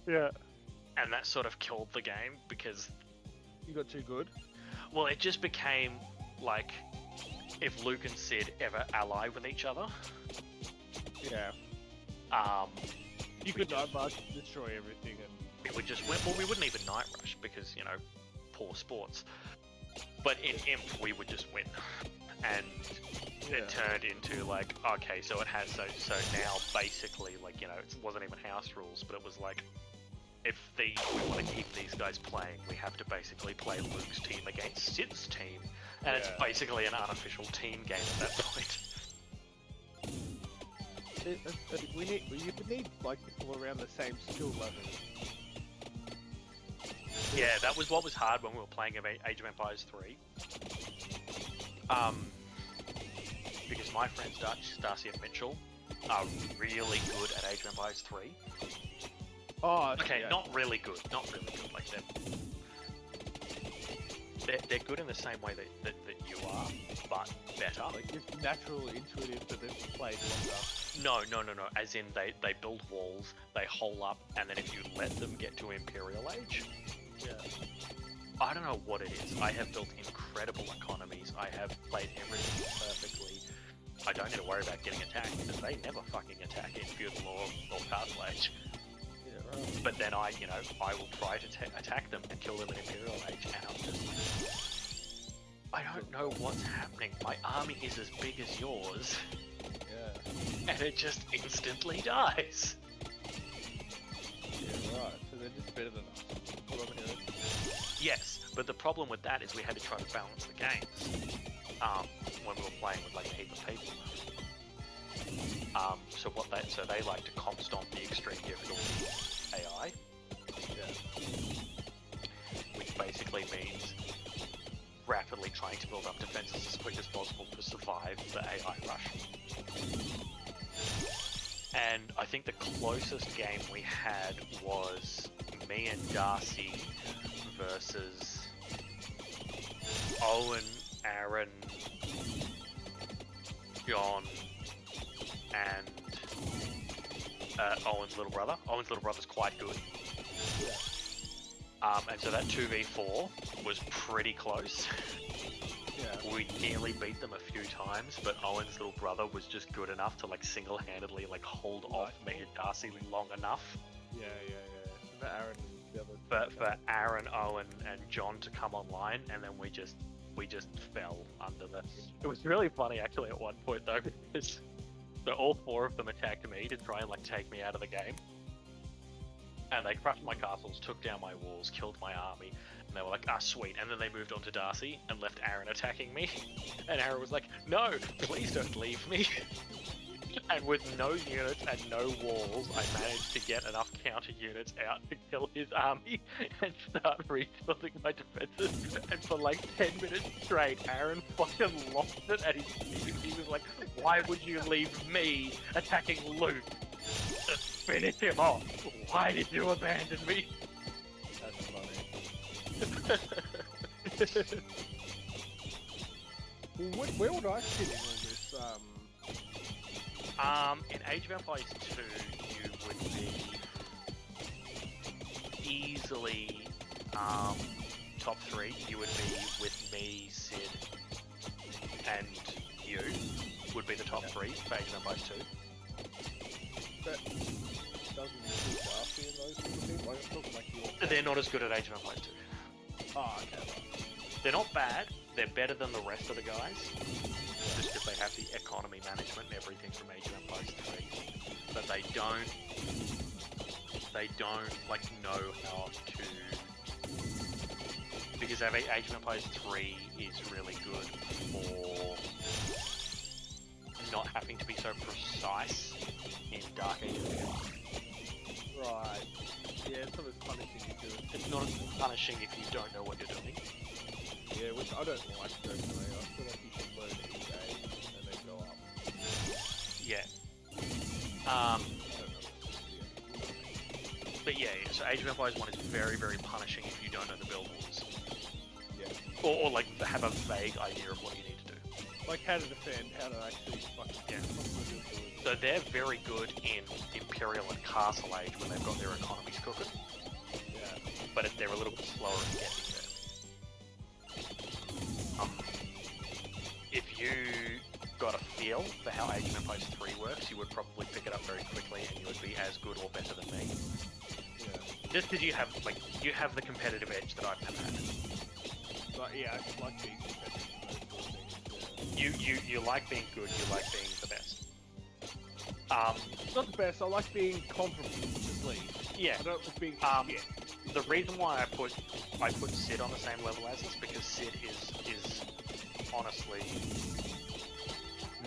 Yeah. And that sort of killed the game because, You got too good. well, it just became like if Luke and Sid ever ally with each other. Yeah. We You could just- destroy everything and. It would just win. Well, we wouldn't even Night Rush because, you know, poor sports. But in Imp, we would just win. And it turned into like, okay, so it has so now basically, like, you know, it wasn't even house rules, but it was like, if we want to keep these guys playing, we have to basically play Luke's team against Sid's team, and it's basically an unofficial team game at that point. You would need like people around the same skill level. Yeah, that was what was hard when we were playing Age of Empires 3. Because my friends Darcy and Mitchell are really good at Age of Empires 3. Oh, Okay, yeah. not really good. Like they're good in the same way that you are, but better. Like it's natural, intuitive, but they've played longer. No. As in they build walls, they hole up, and then if you let them get to Imperial Age, Yeah. I don't know what it is. I have built incredible economies. I have played everything perfectly. I don't need to worry about getting attacked because they never fucking attack in Feudal or Castle Age. Yeah, right. But then I will try to attack them and kill them in Imperial Age, and I'm just, I don't know what's happening. My army is as big as yours, Yeah. and it just instantly dies. Yeah, right. So they're just better than us. What I'm hearing. Yes, but the problem with that is we had to try to balance the games when we were playing with like a heap of people. So they like to comp stomp the extreme difficulty AI, Yeah. which basically means rapidly trying to build up defenses as quick as possible to survive the AI rush. And I think the closest game we had was me and Darcy versus Owen, Aaron, John, and Owen's little brother. Owen's little brother's quite good. Yeah. And so that 2v4 was pretty close. Yeah. We nearly beat them a few times, but Owen's little brother was just good enough to like single-handedly like hold off me and Darcy long enough. Yeah. So the Aaron and the other. But for Aaron, Owen, and John to come online, and then we just fell under the. It was really funny actually at one point though, because so all four of them attacked me to try and like take me out of the game, and they crushed my castles, took down my walls, killed my army, and they were like, ah, sweet. And then they moved on to Darcy and left Aaron attacking me, and Aaron was like, no, please don't leave me. And with no units and no walls, I managed to get enough counter units out to kill his army and start rebuilding my defenses. And for like 10 minutes straight, Aaron fucking lost it at his team. He was like, why would you leave me attacking Luke? Just finish him off. Why did you abandon me? That's funny. Well, where would I fit in all this? In Age of Empires 2, you would be easily top 3. You would be with me, Sid, and you would be the top 3 for Age of Empires 2. That doesn't include Darcy and those sort of things. Like, I'm talking like your. They're not as good at Age of Empires 2. Oh, okay. Right. They're not bad. They're better than the rest of the guys. Just because they have the economy management and everything from Age of Empires 3. But they don't like know how to, because Age of Empires 3 is really good for not having to be so precise in Dark Ages. Right. Yeah, it's not as punishing if you do it. It's not as punishing if you don't know what you're doing. Yeah, which I don't like personally. I feel like you should learn each day and then go up. Yeah. I don't know. But yeah, so Age of Empires 1 is very, very punishing if you don't know the build rules. Yeah. Or like have a vague idea of what you need to do. Like how to defend, how to actually fucking So they're very good in Imperial and Castle Age when they've got their economies cooking. just because you have the competitive edge that I've never had. But yeah, I just like being competitive in those sort of things. You like being good. You like being the best. Not the best. I like being comparable, at least. Yeah. I don't like being shit. The reason why I put Sid on the same level as is because Sid is honestly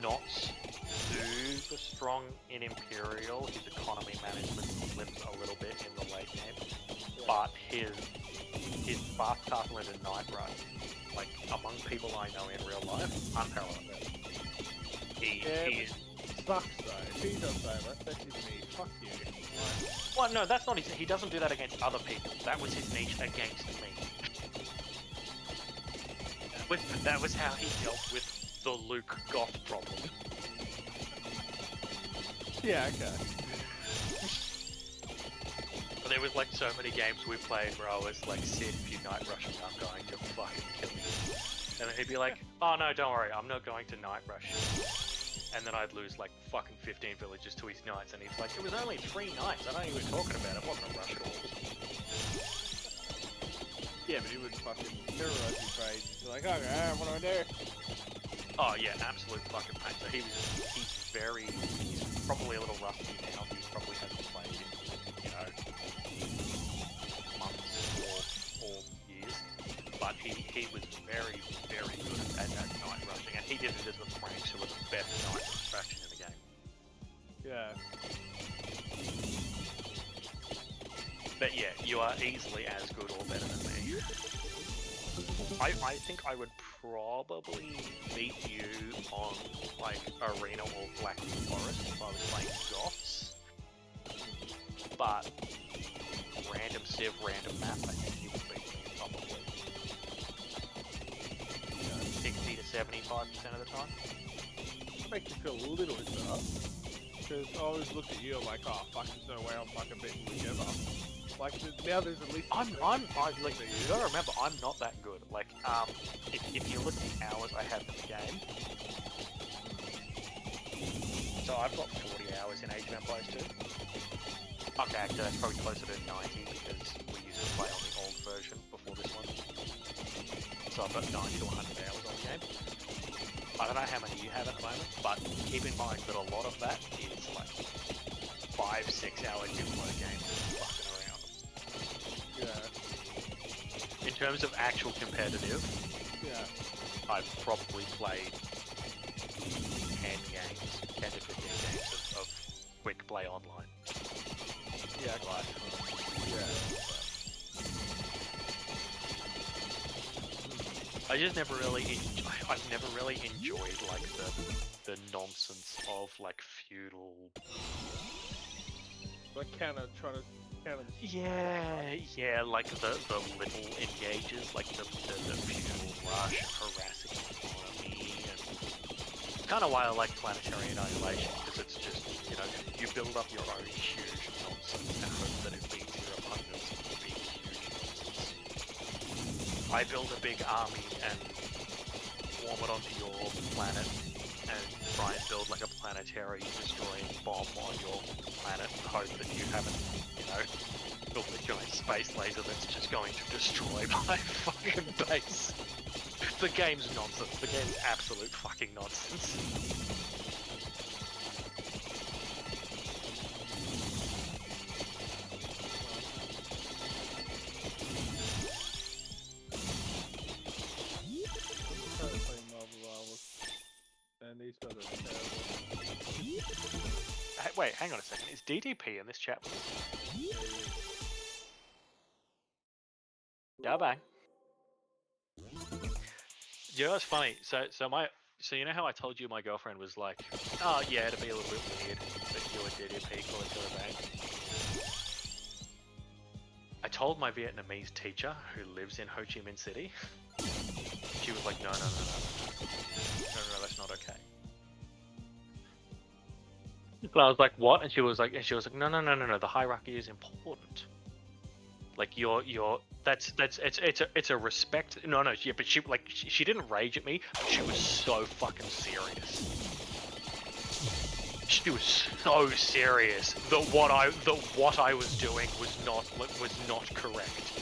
not super strong in Imperial. His economy management slips a little bit in the late game, but his fast castle into Night Rush, like among people I know in real life, unparalleled. He is. Sucks though. If he does that's his niche. Fuck you. Like, Well, no, that's not his. He doesn't do that against other people. That was his niche against me. That was how he dealt with the Luke Goth problem. yeah, okay. But there was like so many games we played where I was like, Sid, if you Night Rush me, I'm going to fucking kill you. And then he'd be like, oh no, don't worry, I'm not going to Night Rush you. And then I'd lose like fucking 15 villages to his knights, and he's like, it was only 3 knights, I know you were talking about it, wasn't a rush at all. Yeah, but he would fucking terrorize you crazy. He's like, okay, what do I do? Oh yeah, absolute fucking pain. So he's probably a little rusty now. He probably hasn't played in, you know, months or years. But he was very, very good at that night rushing, and he did it as a Frank, who was the best night rush faction in the game. Yeah. But yeah, you are easily as good or better than me. I think I would probably beat you on like Arena or Black Forest if I was playing Goths. But random Civ, random map, I think you would beat me probably 60 to 75% of the time. Makes me feel a little bit better. Because I always look at you, I'm like, oh fuck, there's no way I'm fucking beating you ever. Like, now there's at least... I'm like, you gotta remember, I'm not that good. Like, if you look at the hours I have in the game, so I've got 40 hours in Age of Empires 2. Okay, actually that's probably closer to 90 because we used to play on the old version before this one. So I've got 90 to 100 hours on the game. I don't know how many you have at the moment, but keep in mind that a lot of that is like 5-6 hour Diplo games fucking around. Yeah. In terms of actual competitive, Yeah. I've probably played 10 games, 10 to 15 games of quick play online. Yeah, Like, yeah. I just never really, I've never really enjoyed like the nonsense of like feudal. Like trying to counter. Yeah, like the little engages, like the feudal rush and harassing the economy, and kind of why I like Planetary Annihilation, because it's just, you know, you build up your own huge nonsense and hope that it beats your opponent's big huge nonsense. I build a big army and swarm it onto your planet and try and build like a planetary destroying bomb on your planet and hope that you haven't, you know, built a giant space laser that's just going to destroy my fucking base. The game's nonsense. The game's absolute fucking nonsense. And these guys are terrible. Hey, wait, hang on a second. Is DDP in this chat? Yeah, bang. You know what's funny? So you know how I told you my girlfriend was like, oh yeah, it'd be a little bit weird that you and DDP call each other bang. I told my Vietnamese teacher who lives in Ho Chi Minh City. She was like, no, that's not okay. And I was like, what? And she was like, no, the hierarchy is important. Like it's a respect. No, yeah, but she didn't rage at me. But she was so fucking serious. She was so serious that what I was doing was not correct,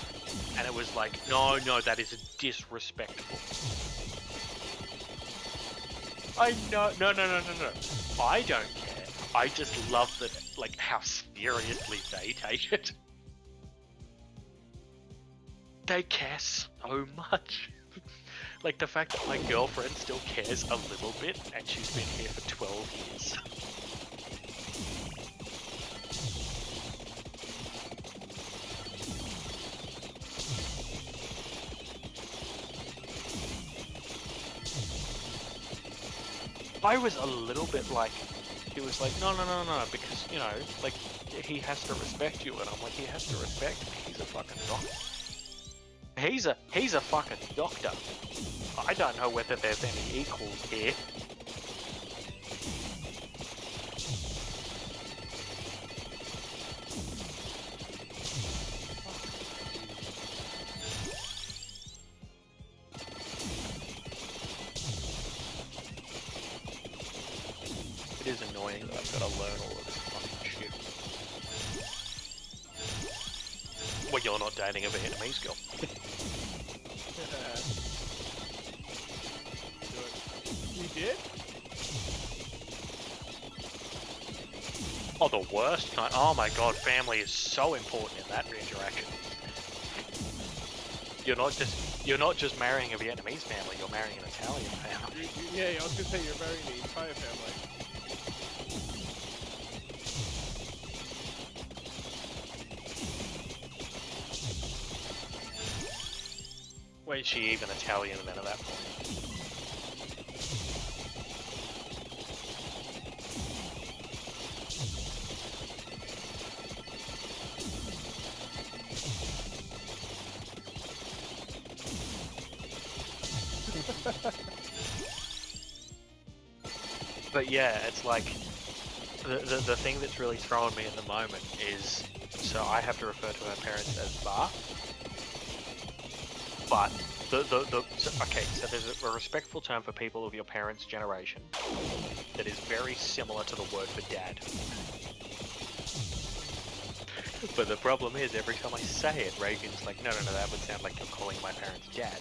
and it was like, no, that is disrespectful. I know, no. I don't care. I just love that, like, how seriously they take it. They care so much. Like, the fact that my girlfriend still cares a little bit, and she's been here for 12 years. I was a little bit like, he was like, no, because, you know, like, he has to respect you, and I'm like, he has to respect me, he's a fucking doctor. He's a fucking doctor. I don't know whether there's any equals here. It is annoying that I've got to learn all of this fucking shit. Well, you're not dating a Vietnamese girl. You did? Oh, the worst kind. Oh my god, family is so important in that interaction. You're not just marrying a Vietnamese family, you're marrying an Italian family. Yeah, I was gonna say you're marrying the entire family. Wait, is she even Italian then at that point? But yeah, it's like, the thing that's really throwing me at the moment is, so I have to refer to her parents as Ba. But so there's a respectful term for people of your parents' generation that is very similar to the word for dad. But the problem is, every time I say it, Reagan's like, no, that would sound like you're calling my parents dad.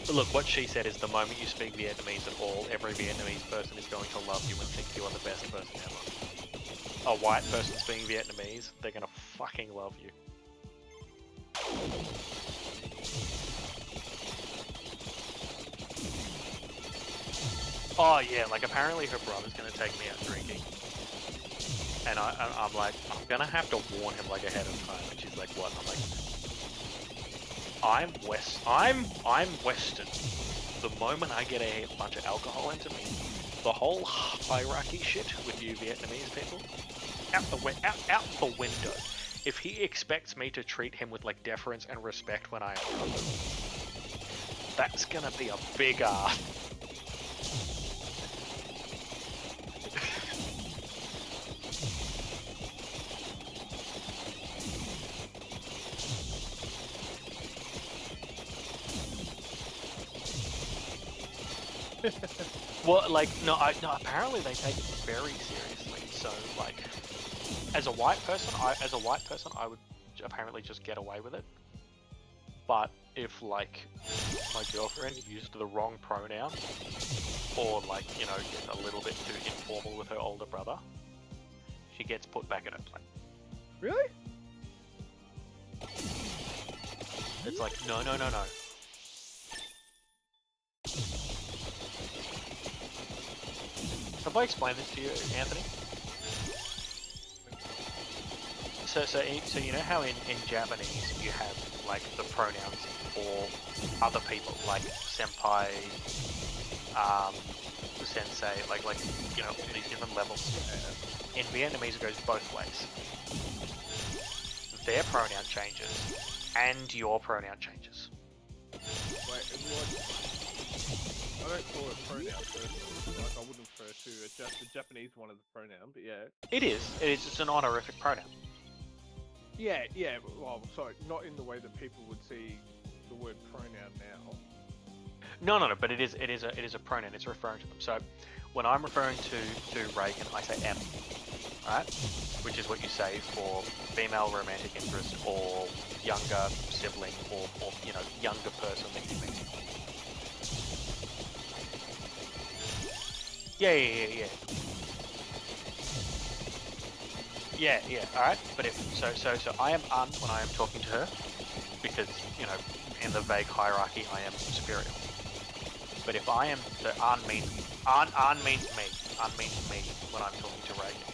Look, what she said is the moment you speak Vietnamese at all, every Vietnamese person is going to love you and think you are the best person ever. A white person speaking Vietnamese, they're gonna fucking love you. Oh yeah, like apparently her brother's gonna take me out drinking. And I'm like, I'm gonna have to warn him like ahead of time. And she's like, what? And I'm like, I'm Western. The moment I get a bunch of alcohol into me, the whole hierarchy shit with you Vietnamese people, out the window. If he expects me to treat him with like deference and respect when I am drunk, that's gonna be a big ass. Well, like, no, apparently they take it very seriously. So, like, as a white person, I would apparently just get away with it. But if, like, my girlfriend used the wrong pronoun, or, like, you know, gets a little bit too informal with her older brother, she gets put back in her place. Really? It's like, no. Have I explained this to you, Anthony? So you know how in Japanese you have like the pronouns for other people, like senpai, sensei, like you know, these different levels. In Vietnamese it goes both ways. Their pronoun changes, and your pronoun changes. Wait, what? I don't call it a pronoun personally. Like, I wouldn't refer to the Japanese one as a pronoun, but yeah. It is. It is. It's an honorific pronoun. Yeah, yeah. Well, sorry, not in the way that people would see the word pronoun now. No. But it is a pronoun. It's referring to them. So when I'm referring to Reagan, I say M, right? Which is what you say for female romantic interest or younger sibling or younger person that you meet. Yeah. Yeah. All right. But so I am un when I am talking to her because in the vague hierarchy I am superior. But if I am un means me. Un means me when I'm talking to Reagan.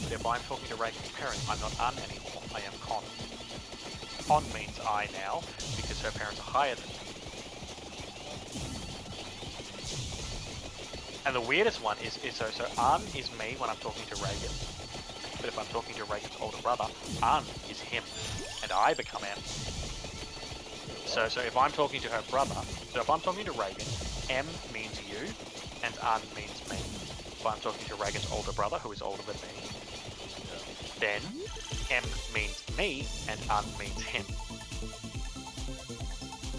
But if I'm talking to Reagan's parents, I'm not un anymore. I am con. Con means I now because her parents are higher than me. And the weirdest one is so un is me when I'm talking to Reagan. But if I'm talking to Reagan's older brother, un is him, and I become M. So if I'm talking to her brother, so if I'm talking to Reagan, M means you, and un means me. If I'm talking to Reagan's older brother, who is older than me, then M means me, and un means him.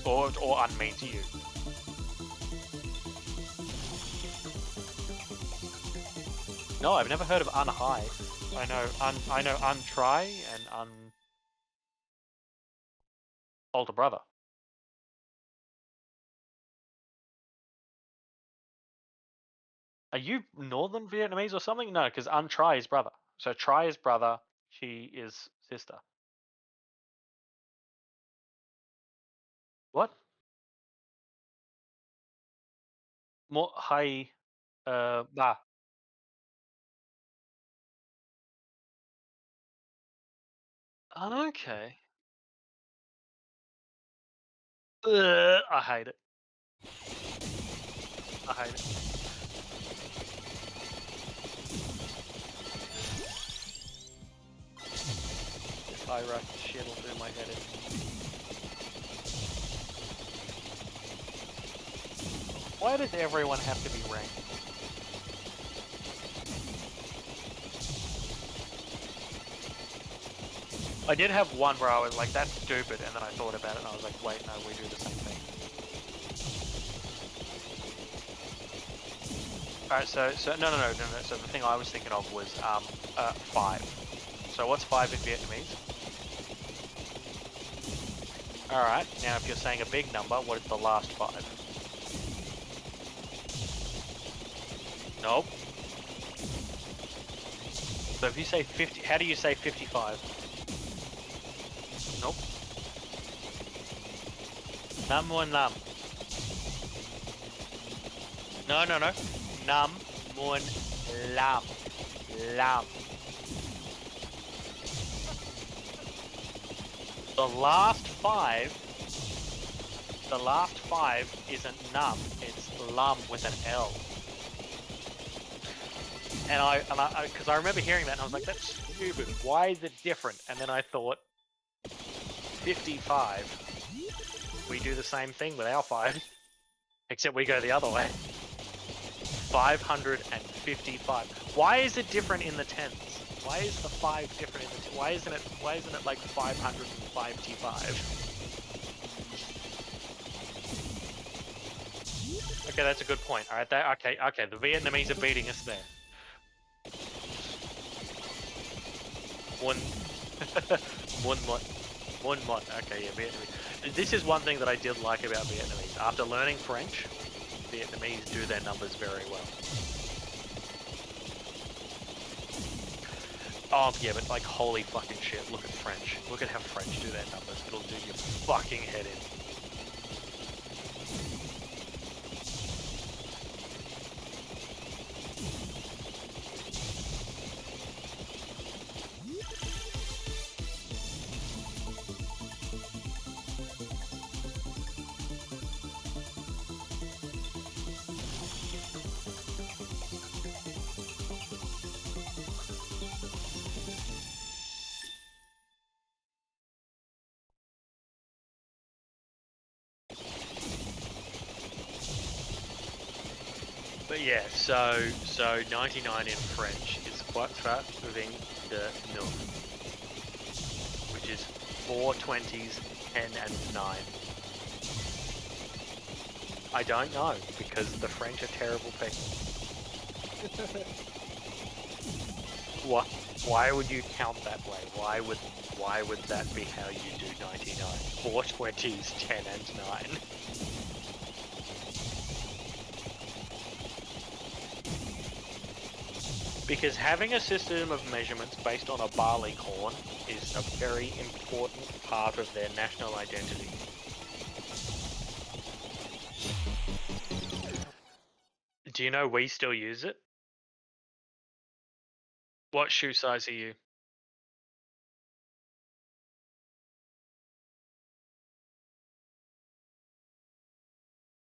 Or un means you. No, I've never heard of unhigh. I know untry and older brother. Are you Northern Vietnamese or something? No, because untry is brother. So try is brother, she is sister. What? More high bah. Okay. I hate it. I hate it. This hierarchy shit will do my head in. Why does everyone have to be ranked? I did have one where I was like, that's stupid, and then I thought about it and I was like, wait, no, we do the same thing. Alright, so no. So the thing I was thinking of was 5. So what's 5 in Vietnamese? Alright, now if you're saying a big number, what is the last 5? Nope. So if you say 50, how do you say 55? Nope. Nam muon lam. No. Nam muon lam. Lam. The last 5 isn't num, it's lum with an L. And because I remember hearing that and I was like, that's stupid. Why is it different? And then I thought, 55. We do the same thing with our 5, except we go the other way. 555. Why is it different in the tens? Why is the 5 different in the tens? Why isn't it like 555? Okay, that's a good point. All right, okay. The Vietnamese are beating us there. One Mon. Okay, yeah, Vietnamese. This is one thing that I did like about Vietnamese. After learning French, Vietnamese do their numbers very well. Oh, yeah, but like, holy fucking shit, look at French. Look at how French do their numbers. It'll do your fucking head in. But yeah, so 99 in French is 4 de 9, which is 4 20s, 10 and 9. I don't know because the French are terrible people. Why would you count that way? Why would that be how you do 99? 4 20s, 10 and 9. Because having a system of measurements based on a barley corn is a very important part of their national identity. Do you know we still use it? What shoe size are you?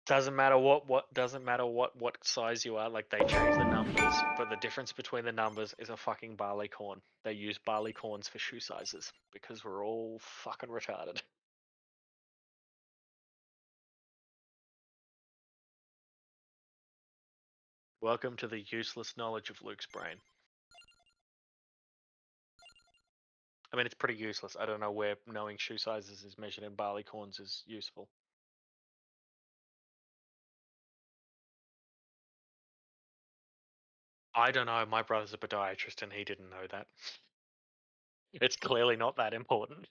Doesn't matter what size you are, like they change the numbers, but the difference between the numbers is a fucking barley corn. They use barley corns for shoe sizes because we're all fucking retarded. Welcome to the useless knowledge of Luke's brain. I mean, it's pretty useless. I don't know where knowing shoe sizes is measured in barley corns is useful. I don't know. My brother's a podiatrist and he didn't know that. It's clearly not that important.